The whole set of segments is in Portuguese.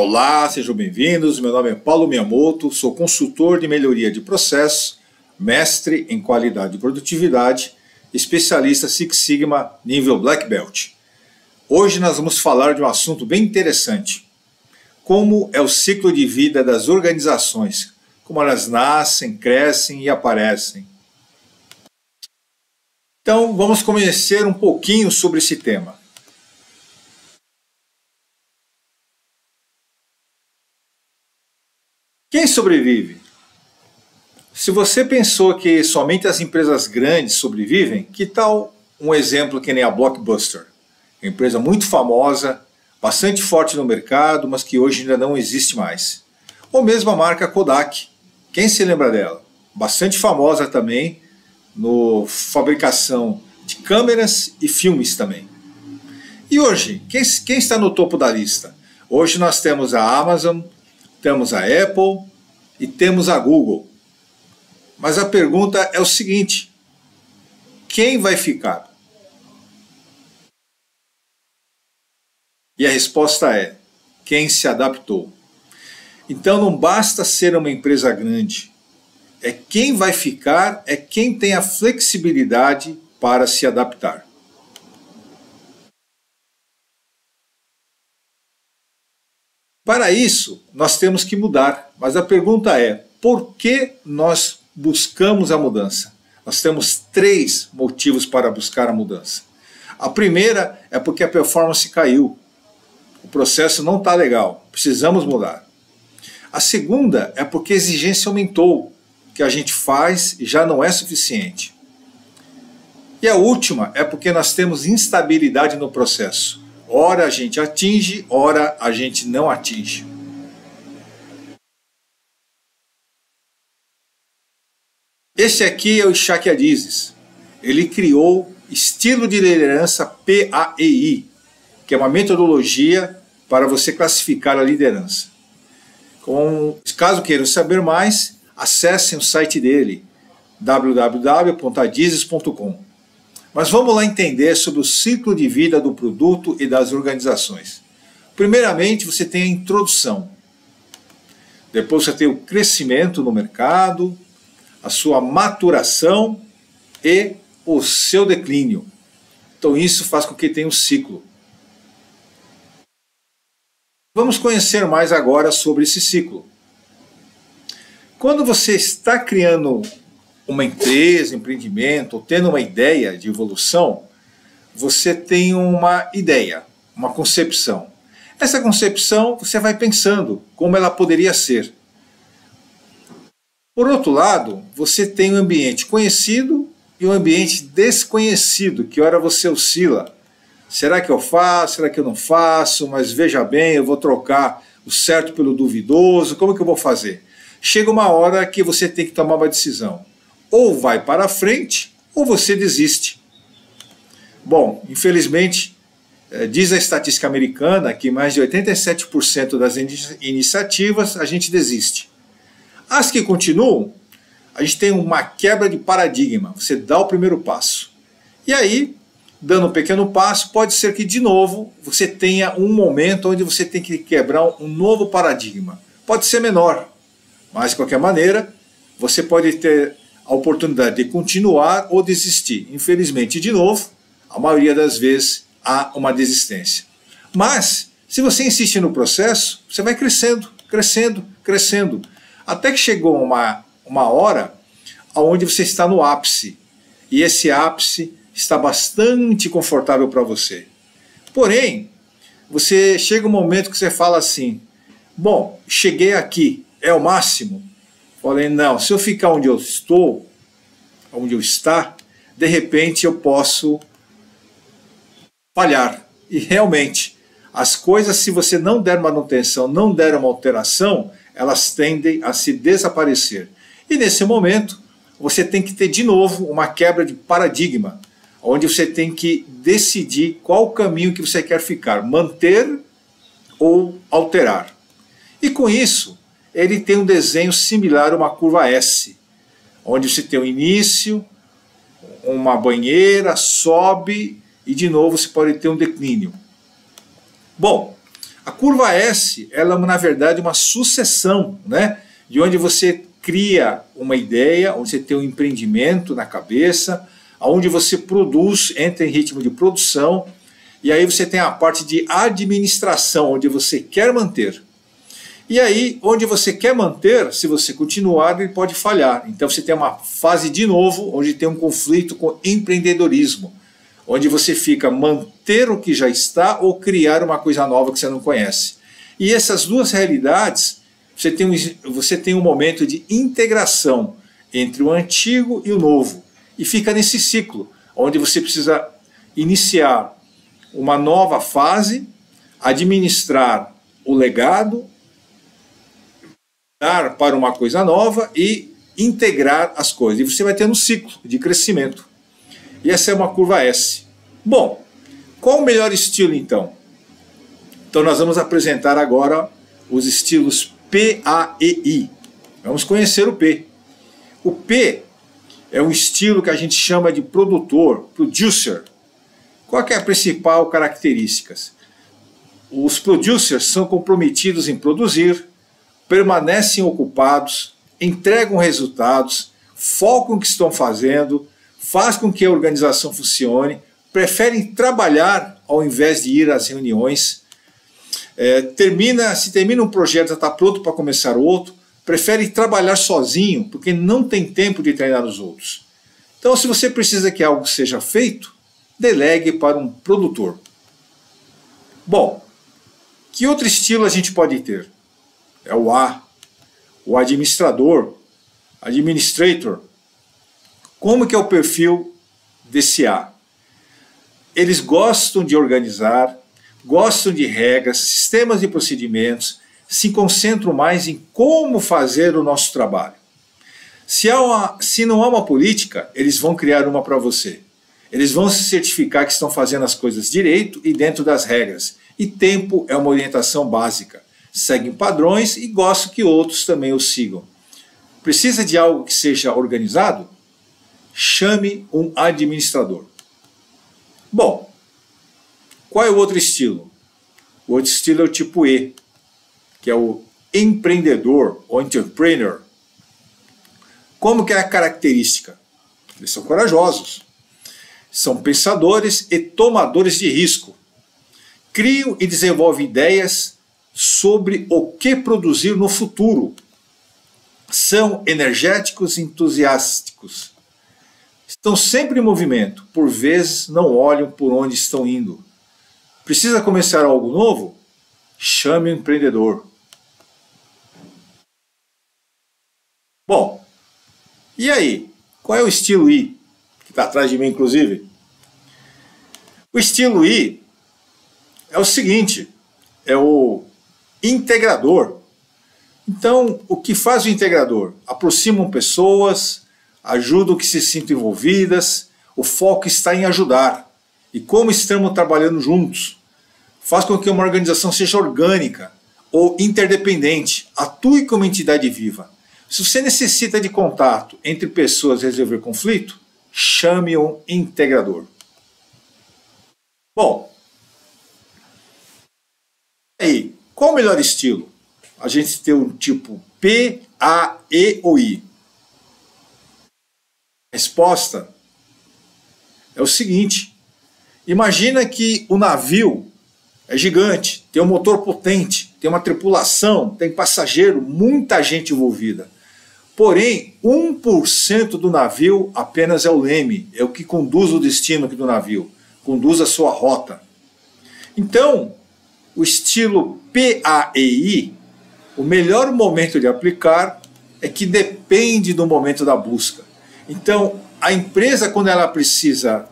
Olá, sejam bem-vindos. Meu nome é Paulo Miyamoto, sou consultor de melhoria de processo, mestre em qualidade e produtividade, especialista Six Sigma nível Black Belt. Hoje nós vamos falar de um assunto bem interessante. Como é o ciclo de vida das organizações, como elas nascem, crescem e aparecem. Então vamos conhecer um pouquinho sobre esse tema. Quem sobrevive? Se você pensou que somente as empresas grandes sobrevivem, que tal um exemplo que nem a Blockbuster? Uma empresa muito famosa, bastante forte no mercado, mas que hoje ainda não existe mais. Ou mesmo a marca Kodak. Quem se lembra dela? Bastante famosa também no fabricação de câmeras e filmes também. E hoje, quem está no topo da lista? Hoje nós temos a Amazon, temos a Apple e temos a Google. Mas a pergunta é o seguinte: quem vai ficar? E a resposta é: quem se adaptou. Então não basta ser uma empresa grande. É quem vai ficar, é quem tem a flexibilidade para se adaptar. Para isso, nós temos que mudar. Mas a pergunta é: por que nós buscamos a mudança? Nós temos 3 motivos para buscar a mudança. A primeira é porque a performance caiu. O processo não está legal. Precisamos mudar. A segunda é porque a exigência aumentou. O que a gente faz já não é suficiente. E a última é porque nós temos instabilidade no processo. Ora a gente atinge, ora a gente não atinge. Este aqui é o Ishak Adizes. Ele criou estilo de liderança PAEI, que é uma metodologia para você classificar a liderança. Caso queiram saber mais, acessem o site dele, www.adizes.com. Mas vamos lá entender sobre o ciclo de vida do produto e das organizações. Primeiramente, você tem a introdução. Depois você tem o crescimento no mercado, a sua maturação e o seu declínio. Então isso faz com que tenha um ciclo. Vamos conhecer mais agora sobre esse ciclo. Quando você está criando uma empresa, um empreendimento, ou tendo uma ideia de evolução, você tem uma ideia, uma concepção. Essa concepção você vai pensando como ela poderia ser. Por outro lado, você tem um ambiente conhecido e um ambiente desconhecido, que ora você oscila. Será que eu faço? Será que eu não faço? Mas veja bem, eu vou trocar o certo pelo duvidoso, como que eu vou fazer? Chega uma hora que você tem que tomar uma decisão. Ou vai para frente, ou você desiste. Bom, infelizmente, diz a estatística americana que mais de 87% das iniciativas a gente desiste. As que continuam, a gente tem uma quebra de paradigma. Você dá o primeiro passo. E aí, dando um pequeno passo, pode ser que de novo você tenha um momento onde você tem que quebrar um novo paradigma. Pode ser menor, mas de qualquer maneira, você pode ter a oportunidade de continuar ou desistir. Infelizmente, de novo, a maioria das vezes há uma desistência. Mas, se você insiste no processo, você vai crescendo, crescendo, crescendo, até que chegou uma hora onde você está no ápice. E esse ápice está bastante confortável para você. Porém, você chega um momento que você fala assim: bom, cheguei aqui, é o máximo? Falei, não, se eu ficar onde eu estou, onde eu está, de repente eu posso falhar. E realmente, as coisas, se você não der manutenção, não der uma alteração, elas tendem a se desaparecer. E nesse momento, você tem que ter de novo uma quebra de paradigma, onde você tem que decidir qual o caminho que você quer ficar, manter ou alterar. E com isso, ele tem um desenho similar a uma curva S, onde você tem um início, uma banheira, sobe e de novo você pode ter um declínio. Bom, A curva S, ela é na verdade uma sucessão, né? De onde você cria uma ideia, onde você tem um empreendimento na cabeça, onde você produz, entra em ritmo de produção, e aí você tem a parte de administração, onde você quer manter. E aí, onde você quer manter, se você continuar, ele pode falhar. Então você tem uma fase de novo, onde tem um conflito com empreendedorismo, onde você fica manter o que já está ou criar uma coisa nova que você não conhece. E essas duas realidades, você tem um momento de integração entre o antigo e o novo. E fica nesse ciclo, onde você precisa iniciar uma nova fase, administrar o legado, dar para uma coisa nova e integrar as coisas. E você vai ter um ciclo de crescimento. E essa é uma curva S. Bom, qual o melhor estilo então? Então nós vamos apresentar agora os estilos P, A e I. Vamos conhecer o P. O P é um estilo que a gente chama de producer. Qual que é a principal característica? Os producers são comprometidos em produzir, permanecem ocupados, entregam resultados, focam no que estão fazendo, faz com que a organização funcione, preferem trabalhar ao invés de ir às reuniões, se termina um projeto, já está pronto para começar outro, prefere trabalhar sozinho, porque não tem tempo de treinar os outros. Então, se você precisa que algo seja feito, delegue para um produtor. Bom, que outro estilo a gente pode ter? É o A, o administrador, administrator. Como que é o perfil desse A? Eles gostam de organizar, gostam de regras, sistemas e procedimentos, se concentram mais em como fazer o nosso trabalho. Se não há uma política, eles vão criar uma para você. Eles vão se certificar que estão fazendo as coisas direito e dentro das regras. E tempo é uma orientação básica. Seguem padrões e gostam que outros também os sigam. Precisa de algo que seja organizado? Chame um administrador. Bom, qual é o outro estilo? O outro estilo é o tipo E, que é o empreendedor ou entrepreneur. Como que é a característica? Eles são corajosos, são pensadores e tomadores de risco. Criam e desenvolvem ideias sobre o que produzir no futuro. São energéticos e entusiásticos. Estão sempre em movimento, por vezes não olham por onde estão indo. Precisa começar algo novo? Chame um empreendedor. Bom, e aí? Qual é o estilo I? Que está atrás de mim, inclusive. O estilo I é o seguinte, é o integrador. Então, o que faz o integrador? Aproximam pessoas, ajudam que se sintam envolvidas, o foco está em ajudar. E como estamos trabalhando juntos, faz com que uma organização seja orgânica ou interdependente, atue como entidade viva. Se você necessita de contato entre pessoas e resolver conflito, chame um integrador. Bom, e aí, qual o melhor estilo? A gente tem um tipo P, A, E ou I. A resposta é o seguinte. Imagina que o navio é gigante, tem um motor potente, tem uma tripulação, tem passageiro, muita gente envolvida. Porém, 1% do navio apenas é o leme, é o que conduz o destino aqui do navio, conduz a sua rota. Então, o estilo PAEI, o melhor momento de aplicar é que depende do momento da busca. Então, a empresa, quando ela precisa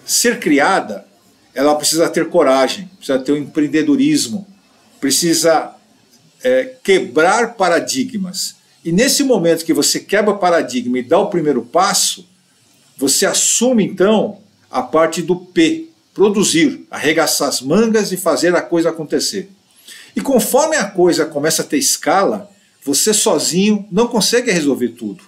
ser criada, ela precisa ter coragem, precisa ter um empreendedorismo, precisa quebrar paradigmas. E nesse momento que você quebra o paradigma e dá o primeiro passo, você assume então a parte do P, produzir, arregaçar as mangas e fazer a coisa acontecer. E conforme a coisa começa a ter escala, você sozinho não consegue resolver tudo.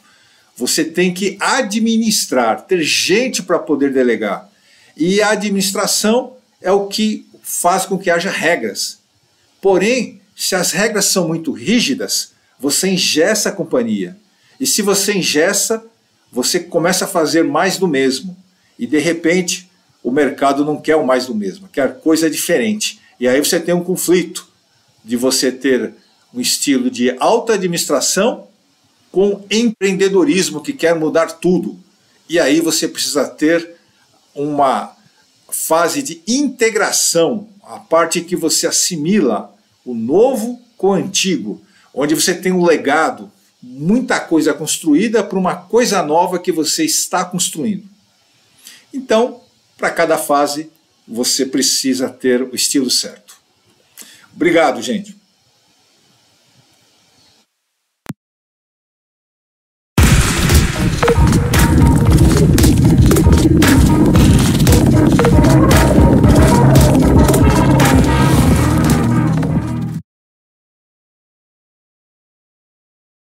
Você tem que administrar, ter gente para poder delegar. E a administração é o que faz com que haja regras. Porém, se as regras são muito rígidas, você engessa a companhia. E se você engessa, você começa a fazer mais do mesmo. E de repente, o mercado não quer o mais do mesmo, quer coisa diferente. E aí você tem um conflito de você ter um estilo de alta administração com empreendedorismo que quer mudar tudo. E aí você precisa ter uma fase de integração, a parte que você assimila o novo com o antigo, onde você tem um legado, muita coisa construída para uma coisa nova que você está construindo. Então, para cada fase, você precisa ter o estilo certo. Obrigado, gente.